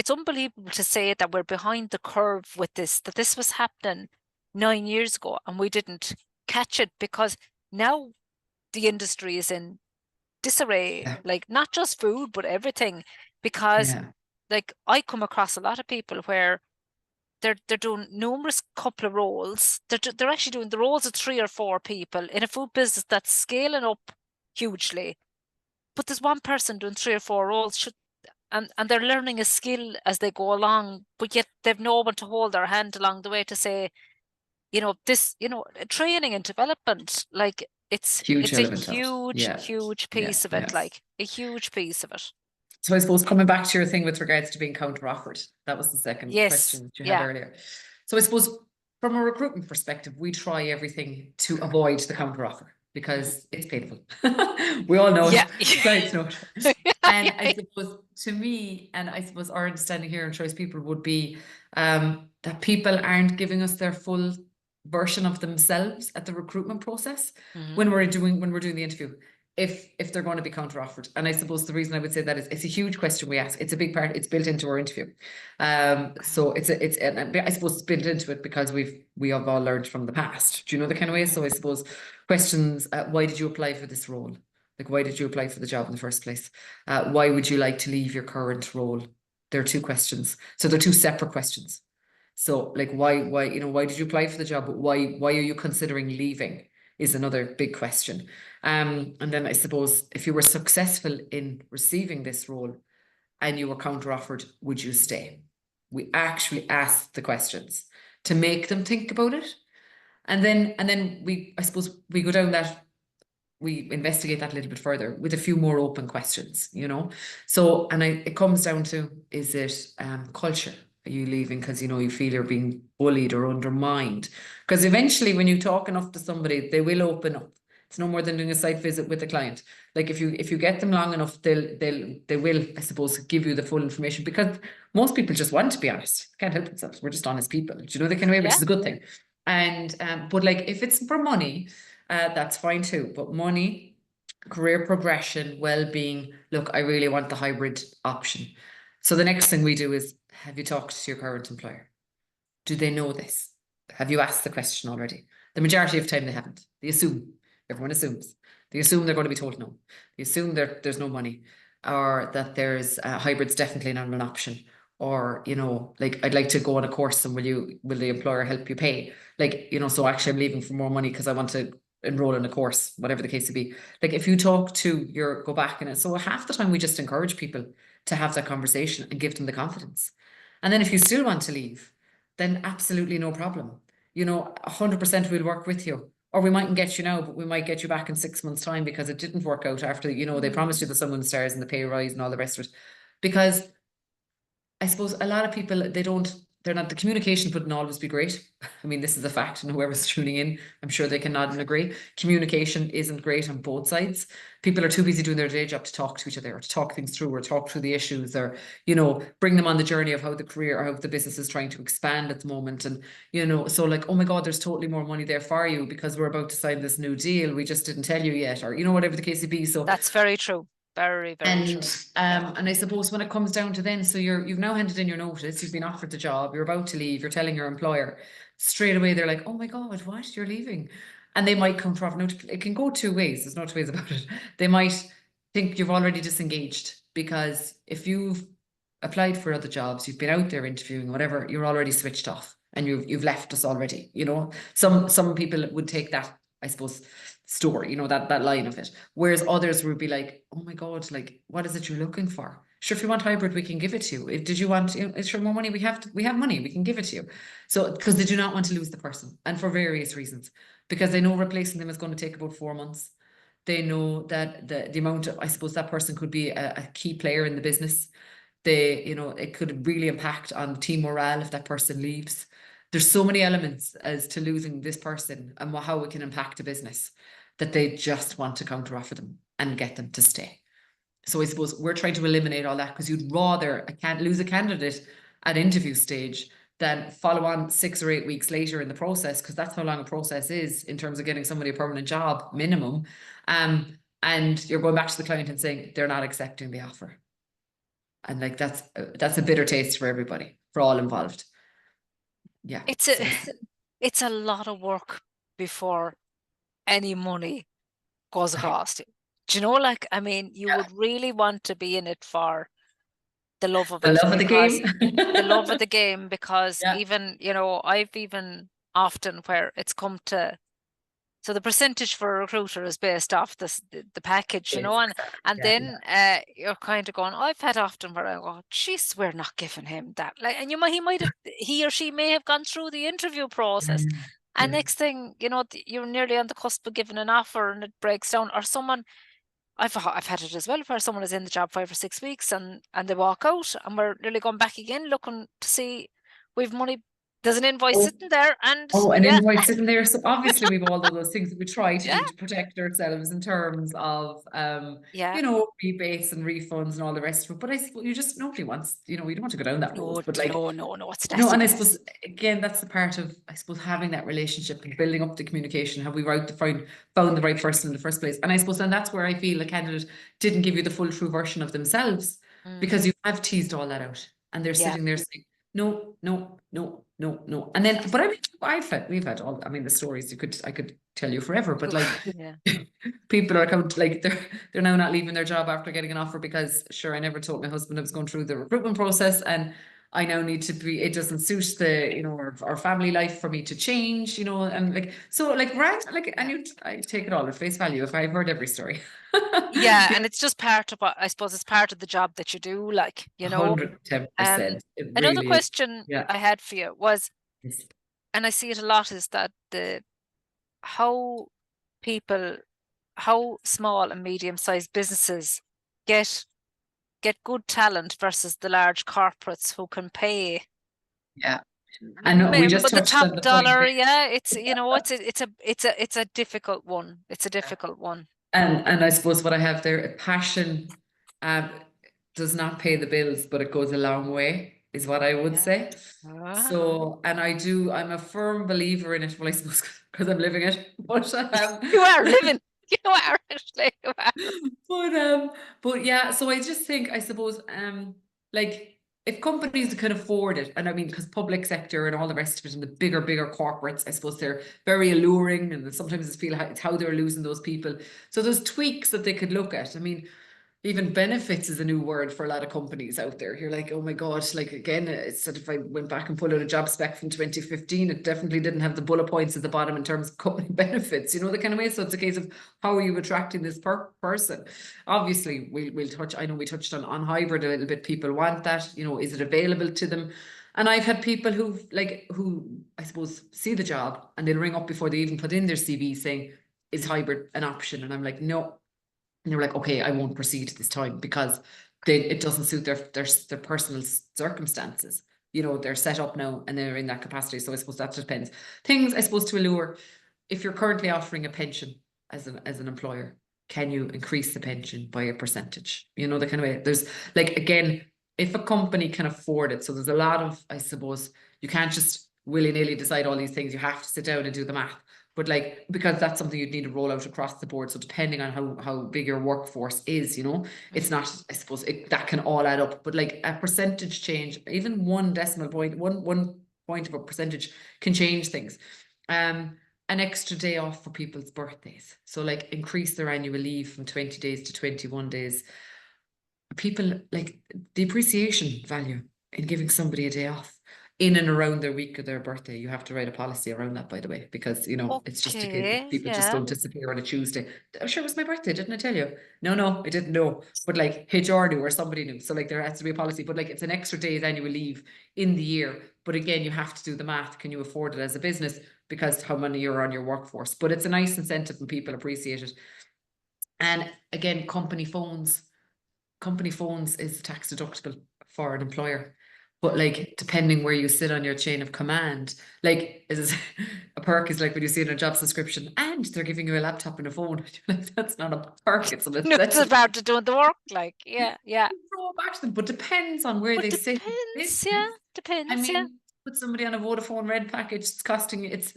unbelievable to say that we're behind the curve with this, that this was happening 9 years ago and we didn't catch it, because now the industry is in disarray, like not just food, but everything. Because like I come across a lot of people where they're doing numerous couple of roles. They're actually doing the roles of 3 or 4 people in a food business that's scaling up hugely. But there's one person doing 3 or 4 roles, and they're learning a skill as they go along, but yet they've no one to hold their hand along the way to say, you know, this, you know, training and development, like it's huge a huge piece of it, like a huge piece of it. So I suppose coming back to your thing with regards to being counter-offered, that was the second question that you had earlier. So I suppose from a recruitment perspective, we try everything to avoid the counter-offer because it's painful. We all know it. Side note. And I suppose to me, and I suppose our understanding here in Choice People would be that people aren't giving us their full version of themselves at the recruitment process when we're doing the interview. If they're going to be counter offered. And I suppose the reason I would say that is it's a huge question we ask. It's a big part, it's built into our interview. So and I suppose it's built into it because we have all learned from the past. Do you know the kind of way? So I suppose questions, why did you apply for this role? Like, why did you apply for the job in the first place? Why would you like to leave your current role? There are two questions. So they're two separate questions. So like, why, why did you apply for the job? But why are you considering leaving is another big question. And then I suppose if you were successful in receiving this role and you were counter offered, would you stay? We actually ask the questions to make them think about it. And then I suppose we go down that, we investigate that a little bit further with a few more open questions, So, and it comes down to, is it culture? Are you leaving because, you feel you're being bullied or undermined? Because eventually when you talk enough to somebody, they will open up. It's no more than doing a site visit with a client. Like if you get them long enough, they will, I suppose, give you the full information, because most people just want to be honest. Can't help themselves. We're just honest people. Do you know the kind of way, which is a good thing. And but like if it's for money, that's fine too. But money, career progression, well-being, look, I really want the hybrid option. So the next thing we do is, have you talked to your current employer? Do they know this? Have you asked the question already? The majority of the time they haven't. They assume. Everyone assumes. They assume they're going to be told no. They assume there's no money, or that there's hybrid's definitely not an option. Or, like, I'd like to go on a course, and will the employer help you pay? Like, so actually I'm leaving for more money because I want to enroll in a course, whatever the case would be. Like if you talk to go back in it. So half the time we just encourage people to have that conversation and give them the confidence. And then if you still want to leave, then absolutely no problem. 100% we'll work with you. Or we mightn't get you now, but we might get you back in 6 months' time because it didn't work out after, they promised you the sun and stars and the pay rise and all the rest of it. Because I suppose a lot of people, the communication wouldn't always be great. I mean, this is a fact, and whoever's tuning in, I'm sure they can nod and agree. Communication isn't great on both sides. People are too busy doing their day job to talk to each other, or to talk things through, or talk through the issues, or, bring them on the journey of how the career or how the business is trying to expand at the moment. And, so like, oh my God, there's totally more money there for you because we're about to sign this new deal. We just didn't tell you yet, or, whatever the case may be. So that's very true. Very, very true. And I suppose when it comes down to then, so you've now handed in your notice, you've been offered the job, you're about to leave, you're telling your employer, straight away they're like, oh my God, what? You're leaving? And they might come from, it can go two ways. There's no two ways about it. They might think you've already disengaged, because if you've applied for other jobs, you've been out there interviewing, whatever, you're already switched off and you've left us already. Some people would take that, I suppose, story, that line of it. Whereas others would be like, oh my God, like, what is it you're looking for? Sure, if you want hybrid, we can give it to you. Did you want, it's for more money? We have money, we can give it to you. So, because they do not want to lose the person, and for various reasons, because they know replacing them is going to take about 4 months. They know that the amount of, I suppose, that person could be a key player in the business. It could really impact on team morale if that person leaves. There's so many elements as to losing this person and how it can impact a business, that they just want to counter offer them and get them to stay. So I suppose we're trying to eliminate all that, because you'd rather lose a candidate at interview stage than follow on 6 or 8 weeks later in the process, because that's how long a process is in terms of getting somebody a permanent job minimum. And you're going back to the client and saying they're not accepting the offer. And like that's a bitter taste for everybody, for all involved. Yeah. It's a lot of work before any money goes across you. Do you know, like, I mean, you would really want to be in it for the love of it. The love of the game. The love of the game, because even, I've even often where it's come to, so the percentage for a recruiter is based off the package, and then you're kind of going, I've had often where I go, geez, we're not giving him that. Like, and he or she may have gone through the interview process. And next thing, you're nearly on the cusp of giving an offer and it breaks down. Or someone, I've had it as well, where someone is in the job 5 or 6 weeks and they walk out, and we're nearly going back again looking to see we've money There's an invoice Oh, sitting there, and oh, an yeah, invoice sitting there. So obviously we've all those things that we try to yeah, do to protect ourselves in terms of yeah. rebates and refunds and all the rest of it. But I suppose you just nobody wants, you don't want to go down that road. No, But like, no. It's and I nasty. suppose again that's the part of I suppose having that relationship and building up the communication. Have we found the right person in the first place? And I suppose and that's where I feel a candidate didn't give you the full true version of themselves Mm, because you have teased all that out and they're yeah. sitting there saying no, no, no, no, no. And then, but I mean, we've had all. I mean, the stories I could tell you forever. But like, Yeah. people are like they're now not leaving their job after getting an offer because sure, I never told my husband I was going through the recruitment process and I now need to be, it doesn't suit the, our family life for me to change, and like, so like, right, like, and I take it all at face value if I've heard every story. Yeah, and it's just part of what I suppose it's part of the job that you do, like, 110%. It Another really is. question Yeah. I had for you was, Yes. and I see it a lot, is that how people, how small and medium-sized businesses get good talent versus the large corporates who can pay Yeah. And we just but the touched top on the point dollar. there. Yeah, it's a difficult one. It's a difficult one. And I suppose what I have there, passion um, does not pay the bills, but it goes a long way, is what I would Yeah. say. Ah. So, and I'm a firm believer in it. Well, I suppose because I'm living it, but You are living. You are actually. You are. but yeah. So I just think, I suppose, like if companies can afford it, and I mean, because public sector and all the rest of it, and the bigger corporates, I suppose they're very alluring, and sometimes it's how they're losing those people. So there's tweaks that they could look at. I mean, even benefits is a new word for a lot of companies out there. You're like, oh my God, like again, it's sort of, if I went back and pulled out a job spec from 2015, it definitely didn't have the bullet points at the bottom in terms of company benefits, the kind of way. So it's a case of how are you attracting this person? Obviously, we'll touch, I know we touched on hybrid a little bit. People want that, is it available to them? And I've had people who I suppose see the job and they'll ring up before they even put in their CV saying, is hybrid an option? And I'm like, no. And they were like, okay, I won't proceed this time because it doesn't suit their personal circumstances. They're set up now and they're in that capacity. So I suppose that depends. Things, I suppose, to allure, if you're currently offering a pension as an employer, can you increase the pension by a percentage? The kind of way. There's like, again, if a company can afford it, so there's a lot of, I suppose, you can't just willy-nilly decide all these things. You have to sit down and do the math. But like, because that's something you'd need to roll out across the board. So depending on how big your workforce is, it's not, I suppose that can all add up. But like a percentage change, even 1 decimal point, one point of a percentage can change things. An extra day off for people's birthdays. So like increase their annual leave from 20 days to 21 days. People like the appreciation value in giving somebody a day off in and around their week of their birthday. You have to write a policy around that, by the way, because it's just a case of Okay. people just Yeah. don't disappear on a Tuesday. Oh, sure, it was my birthday, didn't I tell you? No, I didn't know. But like HR knew or somebody knew. So like there has to be a policy, but like it's an extra day's annual leave in the year. But again, you have to do the math. Can you afford it as a business? Because how many you're on your workforce. But it's a nice incentive and people appreciate it. And again, company phones is tax deductible for an employer. But like, depending where you sit on your chain of command, like is a perk is like when you see it in a job description and they're giving you a laptop and a phone. Like, that's not a perk, it's a No, it's necessity. about to do the work. Like, yeah. Throw it back to them, but depends on where But they sit in the depends. Yeah. business. I Depends. Yeah. mean, put somebody on a Vodafone Red package, it's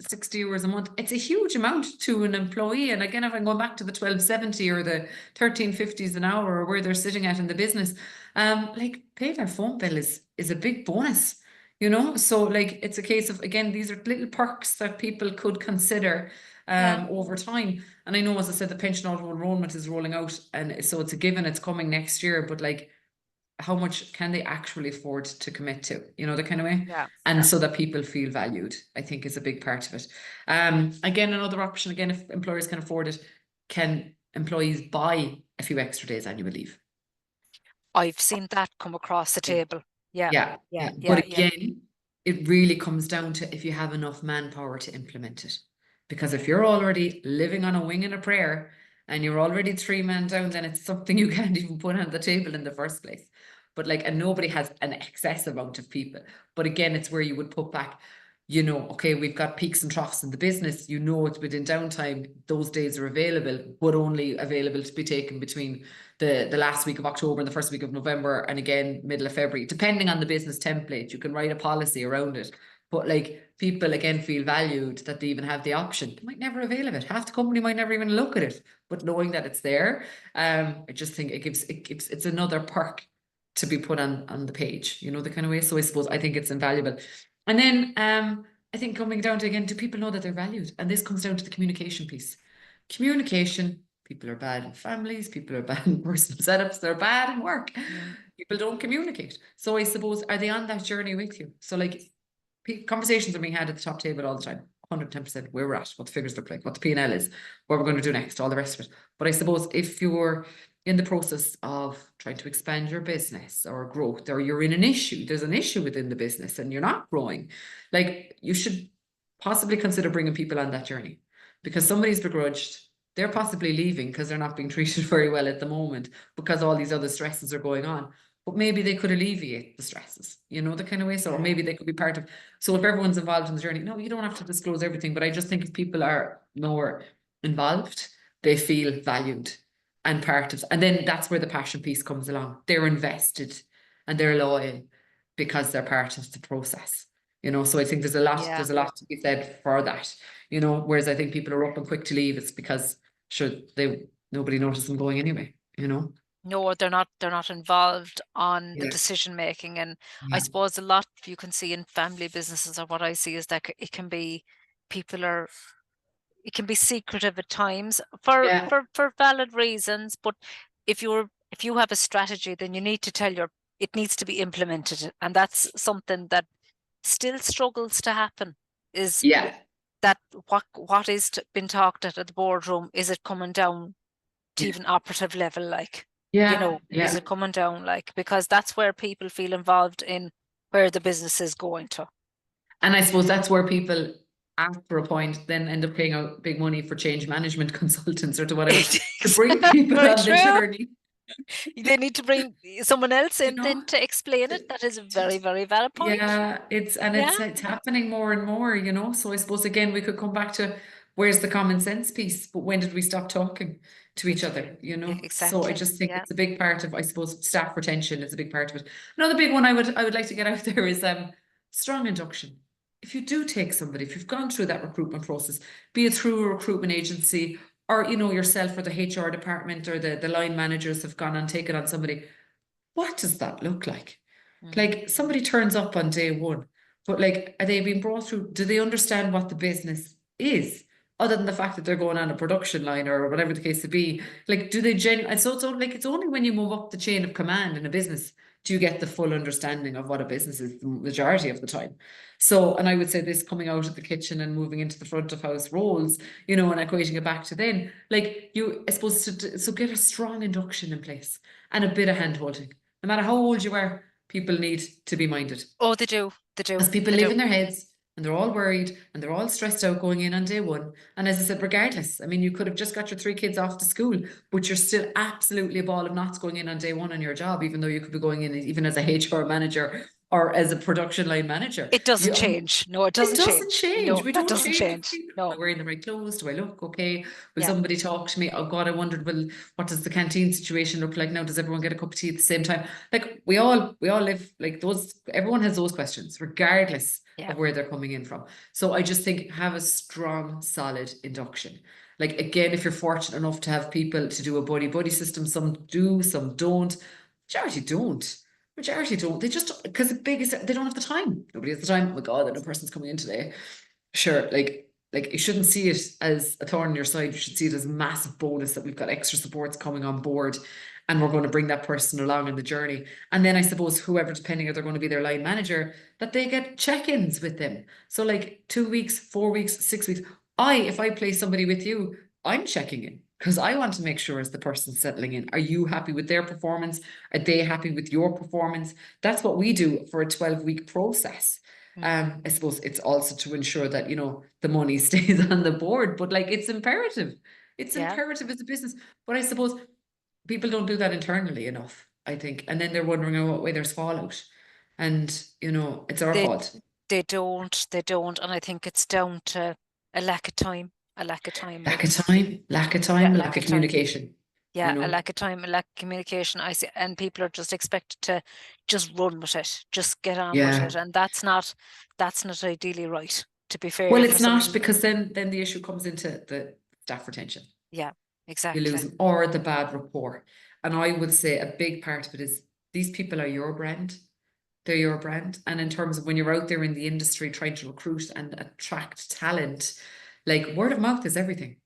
60 euros a month. It's a huge amount to an employee. And again, if I'm going back to the 12.70 or the 13.50s an hour or where they're sitting at in the business, like paying their phone bill is a big bonus, So like it's a case of, again, these are little perks that people could consider Yeah. over time. And I know, as I said, the pension auto enrollment is rolling out, and so it's a given, it's coming next year, but like how much can they actually afford to commit to, the kind of way. Yeah. And so that people feel valued, I think, is a big part of it. Again, another option, again, if employers can afford it, can employees buy a few extra days annual leave? I've seen that come across the table. Yeah. But again, it really comes down to if you have enough manpower to implement it. Because if you're already living on a wing and a prayer and you're already 3 men down, then it's something you can't even put on the table in the first place. But like, and nobody has an excess amount of people. But again, it's where you would put back, you know, okay, we've got peaks and troughs in the business, you know, it's within downtime, those days are available, but only available to be taken between the last week of October and the first week of November, and again, middle of February, depending on the business template. You can write a policy around it, but like people again feel valued that they even have the option. They might never avail of it. Half the company might never even look at it, but knowing that it's there, I just think it's another perk to be put on the page, you know, the kind of way. So I suppose I think it's invaluable. And then I think coming down to, again, do people know that they're valued? And this comes down to the communication piece. Communication, people are bad in families, people are bad in personal setups, they're bad in work. People don't communicate. So I suppose, are they on that journey with you? So like conversations are being had at the top table all the time. 110% where we're at, what the figures look like, what the P&L is, what we're going to do next, all the rest of it. But I suppose if you're in the process of trying to expand your business or growth, or you're in an issue, there's an issue within the business and you're not growing, like you should possibly consider bringing people on that journey, because somebody's begrudged, they're possibly leaving because they're not being treated very well at the moment because all these other stresses are going on. But maybe they could alleviate the stresses, you know, the kind of way. So maybe they could be part of. So if everyone's involved in the journey, no, you don't have to disclose everything. But I just think if people are more involved, they feel valued and part of. And then that's where the passion piece comes along. They're invested and they're loyal because they're part of the process. You know, so I think there's a lot to be said for that. You know, whereas I think people are up and quick to leave, it's because sure nobody noticed them going anyway, you know. No, they're not involved on the Yeah. decision making. And I Yeah. suppose a lot you can see in family businesses, or what I see is that it can be it can be secretive at times Yeah. for valid reasons. But if you have a strategy, then you need to it needs to be implemented. And that's something that still struggles to happen, is Yeah. that what is been talked at the boardroom, is it coming down to even operative level, like, you Yeah. know, is it coming down, like, because that's where people feel involved in where the business is going to. And I suppose that's where people, after a point, then end up paying out big money for change management consultants or to whatever to bring people Very on the true. journey. They need to bring someone else You in then know, to explain it. That is a very, very valid point. yeah, Yeah. it's happening more and more, you know. So I suppose again we could come back to where's the common sense piece, but when did we stop talking to each other, you know? So I Exactly. just think Yeah. it's a big part of, I suppose, staff retention is a big part of it. Another big one I would like to get out there is strong induction. If you do take somebody, if you've gone through that recruitment process, be it through a recruitment agency or you know yourself or the HR department or the line managers have gone and taken on somebody, what does that look like? Like somebody turns up on day one, but like, are they being brought through? Do they understand what the business is? Other than the fact that they're going on a production line or whatever the case to be, like, do they genuinely? And so it's only when you move up the chain of command in a business do you get the full understanding of what a business is the majority of the time. So, and I would say this coming out of the kitchen and moving into the front of house roles, you know, and equating it back to then, like you, I suppose, so get a strong induction in place and a bit of hand holding. No matter how old you are, people need to be minded. Oh, they do. They do. As people They live do. in their heads and they're all worried and they're all stressed out going in on day one. And as I said, regardless, I mean, you could have just got your 3 kids off to school, but you're still absolutely a ball of knots going in on day one on your job, even though you could be going in even as a HR manager or as a production line manager. It doesn't change. No, it It doesn't doesn't change. change. No, We that don't doesn't change. change. Am I No. wearing the right clothes? Do I look okay? Will Yeah. somebody talk to me? Oh God, I wondered, well, what does the canteen situation look like now? Does everyone get a cup of tea at the same time? Like we all live like those, everyone has those questions, regardless Yeah. of where they're coming in from. So I just think have a strong, solid induction. Like again, if you're fortunate enough to have people to do a buddy system, some do, some don't. Majority don't. Majority don't. They just, because the biggest, they don't have the time. Nobody has the time. Oh my God, that new person's coming in today. Sure, like you shouldn't see it as a thorn in your side. You should see it as a massive bonus that we've got extra supports coming on board and we're going to bring that person along in the journey. And then I suppose whoever, depending if they're going to be their line manager, that they get check-ins with them. So like 2 weeks, 4 weeks, 6 weeks. If I place somebody with you, I'm checking in because I want to make sure as the person settling in, are you happy with their performance? Are they happy with your performance? That's what we do for a 12-week process. I suppose it's also to ensure that, you know, the money stays on the board, but like it's imperative. It's Yeah. imperative as a business. But I suppose people don't do that internally enough, I think. And then they're wondering, oh, what way there's fallout. And, you know, it's our They fault. They don't, and I think it's down to a lack of time, Lack of time, yeah, lack lack of of time. communication, you Yeah, a know? lack of time, a lack of communication. I see, and people are just expected to just run with it, just get on with it, Yeah. and that's not ideally right, to be Well, fair, for it's not, somebody. because then the issue comes into the staff retention. Yeah, You lose exactly. them, or the bad rapport. And I would say a big part of it is these people are your brand. They're your brand. And in terms of when you're out there in the industry trying to recruit and attract talent, like word of mouth is everything.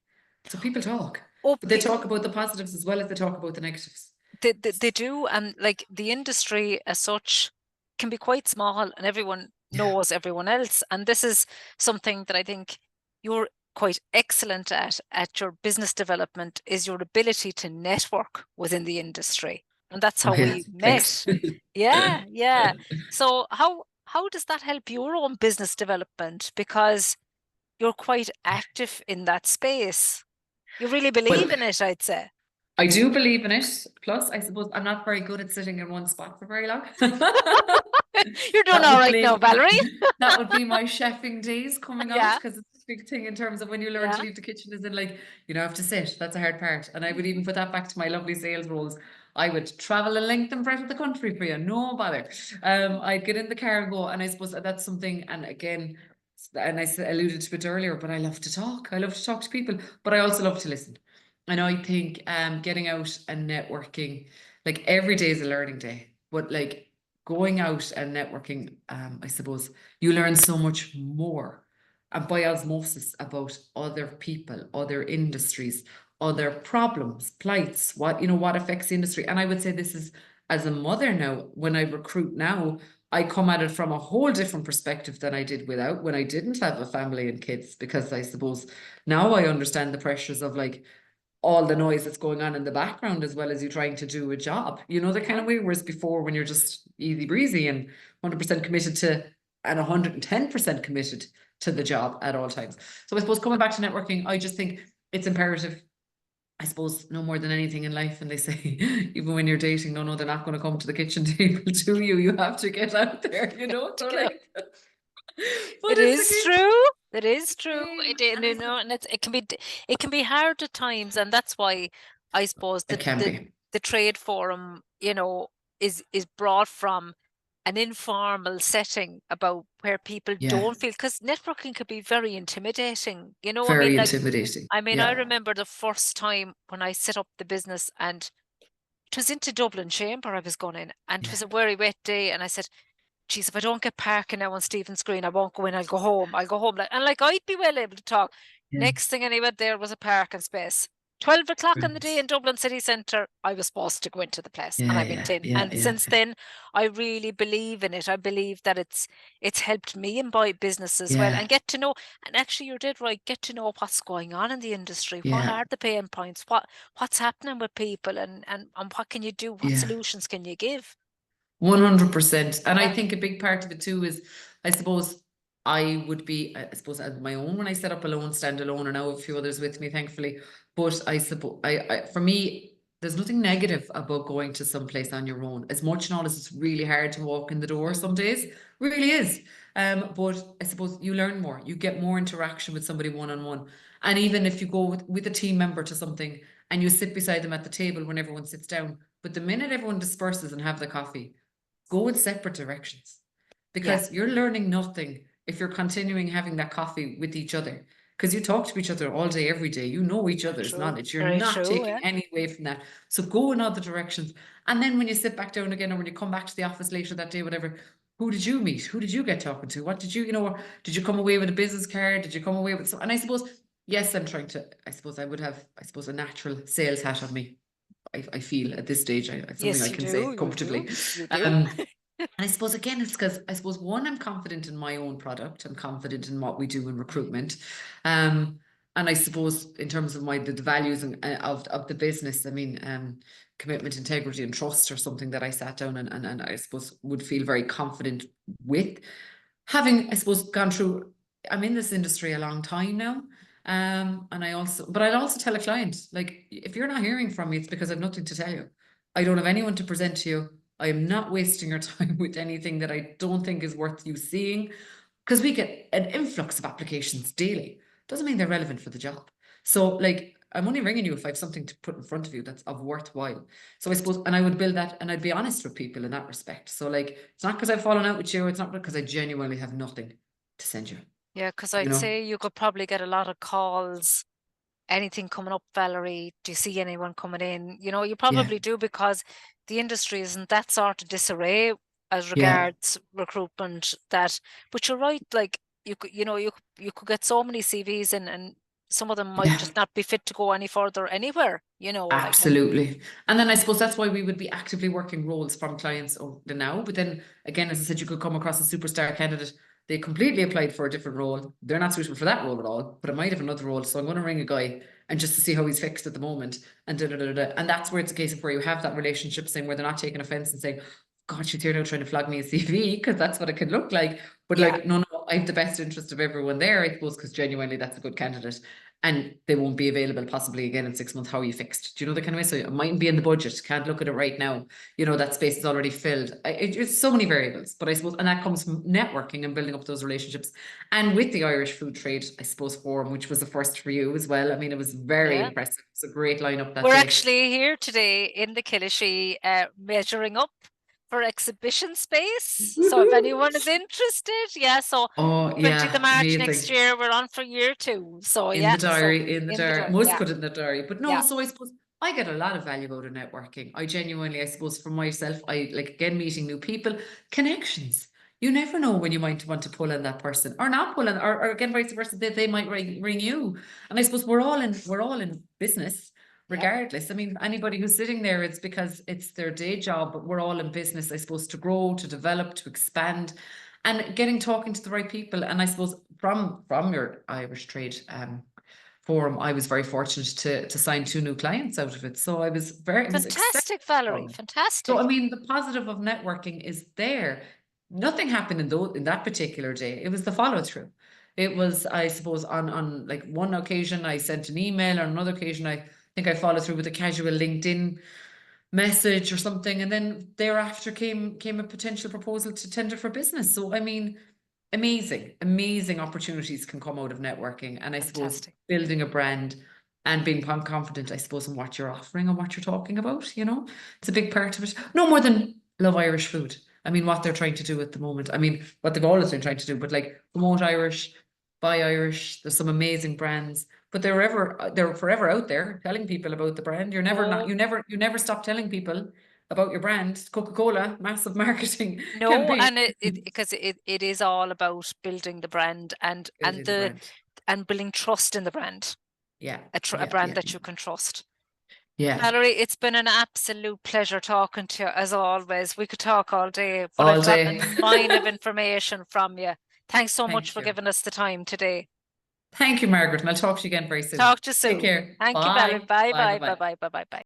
So people talk, Oh, but they talk about the positives as well as they talk about the negatives. they do, and like the industry as such can be quite small, and everyone Yeah. knows everyone else. And this is something that I think you're quite excellent at your business development, is your ability to network within the industry. And that's Oh how yeah. we Thanks. met. Yeah, yeah. So how does that help your own business development? Because you're quite active in that space. You really Well, believe in it, I'd say. I do believe in it. Plus, I suppose I'm not very good at sitting in one spot for very long. You're doing That all would right now, blame Valerie. that would be my chefing days coming out, Yeah, because it's a big thing in terms of when you learn to yeah. leave the kitchen, is in like you don't have to sit. That's a hard part. And I would even put that back to my lovely sales roles. I would travel a length and breadth of the country for you, no bother. I'd get in the car and go, and I suppose that's something, and again, and alluded to it earlier, but I love to talk. I love to talk to people, but I also love to listen. And I think getting out and networking, like every day is a learning day, but like going out and networking, I suppose you learn so much more and by osmosis about other people, other industries, other problems, plights, what affects the industry. And I would say this is, as a mother now, when I recruit now, I come at it from a whole different perspective than I did when I didn't have a family and kids, because I suppose now I understand the pressures of like all the noise that's going on in the background, as well as you trying to do a job, the kind Yeah, of way. Whereas before, when you're just easy breezy and 100% committed to, and 110% committed to the job at all times. So I suppose coming back to networking, I just think it's imperative. I suppose no more than anything in life, and they say even when you're dating, no, they're not going to come to the kitchen table to you. You have to get out there, so to go. like, but It it's is again, true. It is true. and I And it can be hard at times, and that's why I suppose it can be, the trade forum, is brought from an informal setting about where people yeah, don't feel, because networking could be very intimidating. I mean, very like, intimidating. I Yeah, remember the first time when I set up the business, and it was into Dublin Chamber I was going in, and it yeah, was a very wet day, and I said, geez, if I don't get parking now on Stephen's Green, I won't go in. I'll go home. I'll go home. And like I'd be well able to talk. yeah. Next thing I went there was a parking space. 12 o'clock in the day Right. in Dublin city centre, I was supposed to go into the place, and Yeah, I went yeah, in. yeah, And yeah, since then, I really believe in it. I believe that it's helped me in my business as well, yeah, and get to know. And actually, you're dead right. Get to know what's going on in the industry. What yeah, are the pain points? What's happening with people, and what can you do? What yeah. solutions can you give? 100%. And I Yeah, think a big part of it too is, I suppose I would be, I suppose, at my own when I set up alone, stand alone, and now a few others with me, thankfully. But I suppose, for me, there's nothing negative about going to some place on your own. As much and all as it's really hard to walk in the door mm, some days, really is. But I suppose you learn more. You get more interaction with somebody one on one. And even if you go with a team member to something and you sit beside them at the table when everyone sits down, but the minute everyone disperses and have the coffee, go in separate directions, yeah, because you're learning nothing if you're continuing having that coffee with each other, because you talk to each other all day every day, you know each very other's true. knowledge, you're Very not true. taking Yeah. any away from that. So go in other directions, and then when you sit back down again, or when you come back to the office later that day, whatever, who did you meet, who did you get talking to, what did or did you come away with a business card, did you come away with some, and I suppose, yes, I'm trying to, I suppose I would have, I suppose, a natural sales hat on me. I feel at this stage, it's something Yes, I you can do. say You do. comfortably. You do. Um, and I suppose again, it's because I suppose one, I'm confident in my own product. I'm confident in what we do in Mm. recruitment. Um, and I suppose in terms of the values of the business, I mean, commitment, integrity, and trust are something that I sat down and I suppose would feel very confident with. Having, I suppose, gone through, I'm in this industry a long time now. But I'd also tell a client, like, if you're not hearing from me, it's because I've nothing to tell you. I don't have anyone to present to you. I am not wasting your time with anything that I don't think is worth you seeing. because we get an influx of applications daily. Doesn't mean they're relevant for the job. So like, I'm only ringing you if I have something to put in front of you that's of worthwhile. So I suppose, and I would build that, and I'd be honest with people in that respect. So like, it's not because I've fallen out with you, it's not because I genuinely have nothing to send you. Yeah, because You I'd know? say you could probably get a lot of calls. Anything coming up, Valerie? Do you see anyone coming in? You know, you Yeah, probably do, because the industry isn't that sort of disarray as yeah, regards recruitment that, but you're right, like you could, you could get so many CVs in, and some of them might yeah. just not be fit to go any further anywhere, like. Absolutely. And then I suppose that's why we would be actively working roles from clients over the now. But then again, as I said, you could come across a superstar candidate. They completely applied for a different role. They're not suitable for that role at all, but it might have another role. So I'm going to ring a guy and just to see how he's fixed at the moment. And da, da, da, da. And that's where it's a case of where you have that relationship thing where they're not taking offense and saying, God, she's here now trying to flag me a CV, because that's what it could look like. But Yeah, like, no, I have the best interest of everyone there, I suppose, because genuinely that's a good candidate. And they won't be available possibly again in 6 months. How are you fixed? Do you know the kind of way? So it mightn't be in the budget. Can't look at it right now. You know, that space is already filled. It's so many variables, but I suppose, and that comes from networking and building up those relationships. And with the Irish Food Trade, I suppose, forum, which was a first for you as well. I mean, it was very yeah. impressive. It was a great lineup that We're day. actually here today in the Killishy, measuring up for exhibition space. So if anyone is interested, yeah, so Oh 20th of yeah, March next amazing. year, we're on for year 2. So In yeah, the so diary, in the in the diary. diary, Must yeah, put it in the diary. But no, yeah, so I suppose I get a lot of value out of networking. I genuinely, I suppose, for myself, I like again meeting new people, connections. You never know when you might want to pull in that person or not pull in, or again vice versa, they might ring you. And I suppose we're all in business yeah. regardless. I mean, anybody who's sitting there, it's because it's their day job, but we're all in business, I suppose, to grow, to develop, to expand, and getting talking to the right people. And I suppose from your Irish Trade forum, I was very fortunate to sign 2 new clients out of it. So it was exceptional. Fantastic, Valerie, So I fantastic. mean, the positive of networking is there. Nothing happened in that particular day. It was the follow through. It was, I suppose, on like one occasion I sent an email, on another occasion I think I followed through with a casual LinkedIn message or something, and then thereafter came a potential proposal to tender for business. So I mean, amazing opportunities can come out of networking, and I suppose Fantastic. building a brand and being confident, I suppose, in what you're offering and what you're talking about. It's a big part of it. No more than love Irish food. I mean, what they're trying to do at the moment. I mean, what they've always been trying to do, but like promote Irish, buy Irish. There's some amazing brands, but they're forever out there telling people about the brand. You're never not No, you never stop telling people about your brand. Coca-Cola, massive marketing no, campaign. and it is all about building the brand, Building the brand. and building trust in the brand, Yeah, a yeah, brand yeah, that you can trust. yeah. Valerie, it's been an absolute pleasure talking to you as always. We could talk all day, but All I've got day. a mine of information from you. Thanks so much Thank for you. giving us the time today. Thank you, Margaret, and I'll talk to you again very soon. Talk to you Take soon. care. Thank you, Valerie. Bye. Bye Bye. Bye. bye. Bye Bye. bye. Bye bye. Bye.